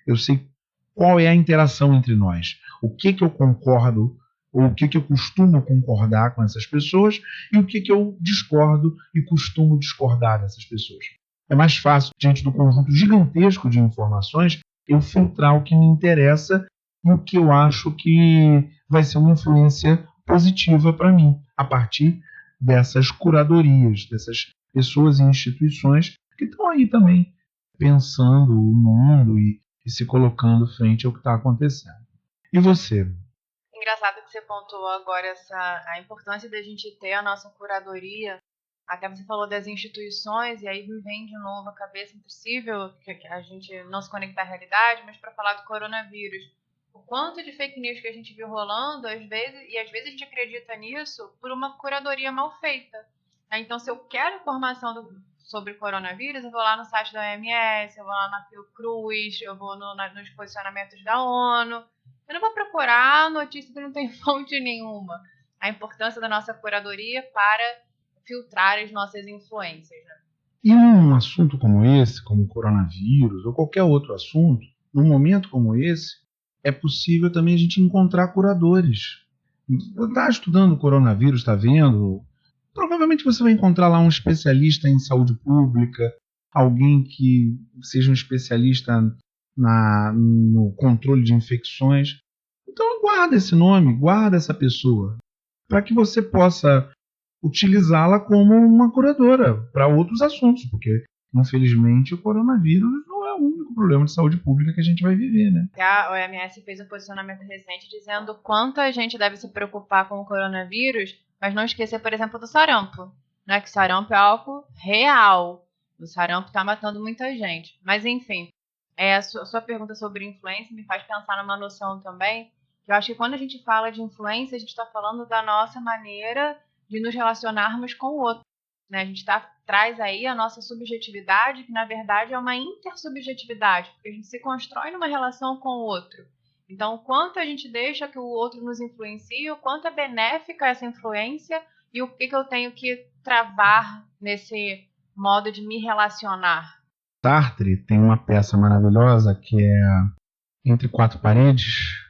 Eu sei qual é a interação entre nós, o que eu concordo ou o que eu costumo concordar com essas pessoas e o que eu discordo e costumo discordar dessas pessoas. É mais fácil, diante do conjunto gigantesco de informações, eu filtrar o que me interessa e o que eu acho que vai ser uma influência positiva para mim, a partir dessas curadorias, dessas pessoas e instituições que estão aí também pensando o mundo e se colocando frente ao que está acontecendo. E você? Engraçado que você pontuou agora a importância da gente ter a nossa curadoria. Até você falou das instituições, e aí me vem de novo a cabeça impossível que a gente não se conectar à realidade, mas para falar do coronavírus. O quanto de fake news que a gente viu rolando, às vezes a gente acredita nisso por uma curadoria mal feita. Então, se eu quero informação sobre coronavírus, eu vou lá no site da OMS, eu vou lá na Fiocruz, eu vou nos posicionamentos da ONU. Eu não vou procurar notícia que não tem fonte nenhuma. A importância da nossa curadoria para filtrar as nossas influências. Né? E um assunto como esse, como o coronavírus, ou qualquer outro assunto, num momento como esse, é possível também a gente encontrar curadores. Está estudando o coronavírus, está vendo? Provavelmente você vai encontrar lá um especialista em saúde pública, alguém que seja um especialista no controle de infecções. Então guarda esse nome, guarda essa pessoa, para que você possa utilizá-la como uma curadora para outros assuntos, porque infelizmente o coronavírus não é o único problema de saúde pública que a gente vai viver, né? A OMS fez um posicionamento recente dizendo quanto a gente deve se preocupar com o coronavírus, mas não esquecer, por exemplo, do sarampo, né? Que sarampo é algo real. O sarampo está matando muita gente. Mas enfim, a sua pergunta sobre influência me faz pensar numa noção também, que eu acho que quando a gente fala de influência, a gente está falando da nossa maneira de nos relacionarmos com o outro. Né? A gente traz aí a nossa subjetividade, que na verdade é uma intersubjetividade, porque a gente se constrói numa relação com o outro. Então, o quanto a gente deixa que o outro nos influencie, o quanto é benéfica essa influência e o que eu tenho que travar nesse modo de me relacionar. Sartre tem uma peça maravilhosa que é Entre Quatro Paredes.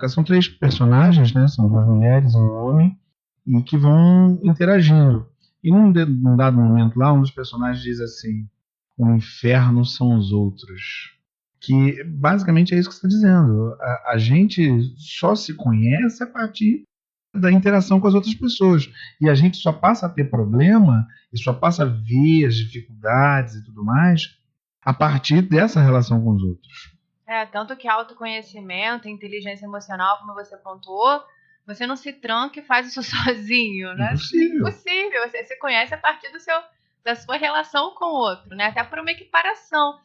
São 3 personagens, né? São 2 mulheres e um homem, e que vão interagindo. E num dado momento lá, um dos personagens diz assim: o inferno são os outros. Que basicamente é isso que você está dizendo. A gente só se conhece a partir da interação com as outras pessoas. E a gente só passa a ter problema e só passa a ver as dificuldades e tudo mais a partir dessa relação com os outros. Tanto que autoconhecimento, inteligência emocional, como você pontuou, você não se tranca e faz isso sozinho, né? Impossível. Você se conhece a partir da sua relação com o outro, né? Até por uma equiparação.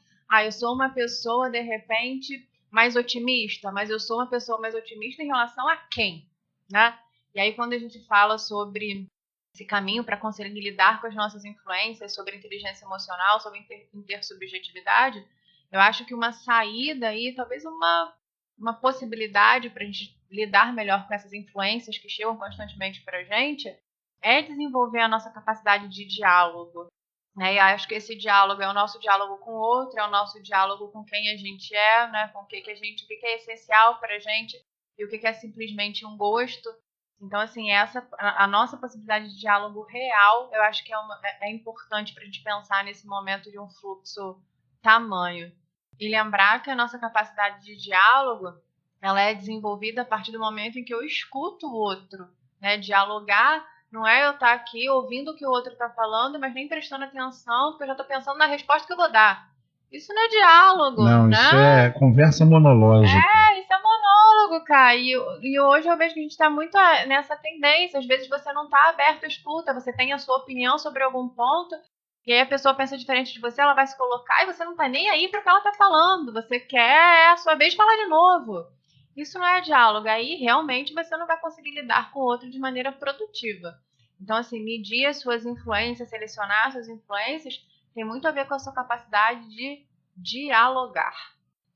Eu sou uma pessoa, de repente, mais otimista, mas eu sou uma pessoa mais otimista em relação a quem, né? E aí, quando a gente fala sobre esse caminho para conseguir lidar com as nossas influências, sobre inteligência emocional, sobre intersubjetividade, eu acho que uma saída aí, talvez uma possibilidade para a gente lidar melhor com essas influências que chegam constantemente para a gente, é desenvolver a nossa capacidade de diálogo. Né? E acho que esse diálogo é o nosso diálogo com o outro, é o nosso diálogo com quem a gente é, né? Com o que é essencial para a gente e o que é simplesmente um gosto. Então, assim, a nossa possibilidade de diálogo real, eu acho que é importante para a gente pensar nesse momento de um fluxo tamanho. E lembrar que a nossa capacidade de diálogo, ela é desenvolvida a partir do momento em que eu escuto o outro, né? Dialogar não é eu estar aqui ouvindo o que o outro está falando, mas nem prestando atenção, porque eu já estou pensando na resposta que eu vou dar. Isso não é diálogo, não, né? Isso é conversa monológica. Isso é monólogo, cara. E hoje eu vejo que a gente está muito nessa tendência. Às vezes você não está aberto à escuta, você tem a sua opinião sobre algum ponto, e aí a pessoa pensa diferente de você, ela vai se colocar e você não tá nem aí para o que ela tá falando. Você quer, a sua vez, falar de novo. Isso não é diálogo. Aí, realmente, você não vai conseguir lidar com o outro de maneira produtiva. Então, assim, medir as suas influências, selecionar as suas influências, tem muito a ver com a sua capacidade de dialogar.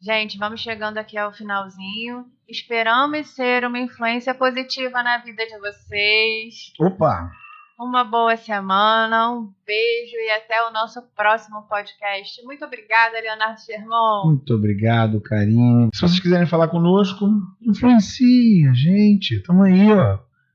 Gente, vamos chegando aqui ao finalzinho. Esperamos ser uma influência positiva na vida de vocês. Opa! Uma boa semana, um beijo e até o nosso próximo podcast. Muito obrigada, Leonardo Sherman. Muito obrigado, Karine. Se vocês quiserem falar conosco, influencie a gente. Estamos aí,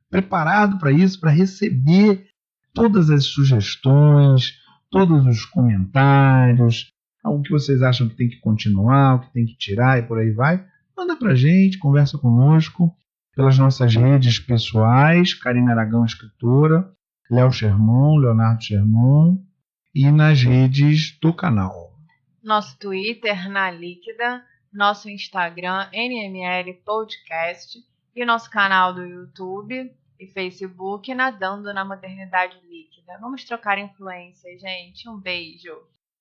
preparado para isso, para receber todas as sugestões, todos os comentários, o que vocês acham que tem que continuar, o que tem que tirar e por aí vai. Manda para a gente, conversa conosco pelas nossas redes pessoais, Karine Aragão, escritora, Léo Sherman, Leonardo Sherman, e nas redes do canal. Nosso Twitter, Na Líquida, nosso Instagram, NML Podcast, e nosso canal do YouTube e Facebook, Nadando na Modernidade Líquida. Vamos trocar influência, gente. Um beijo.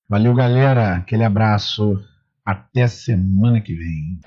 Valeu, galera. Aquele abraço. Até semana que vem.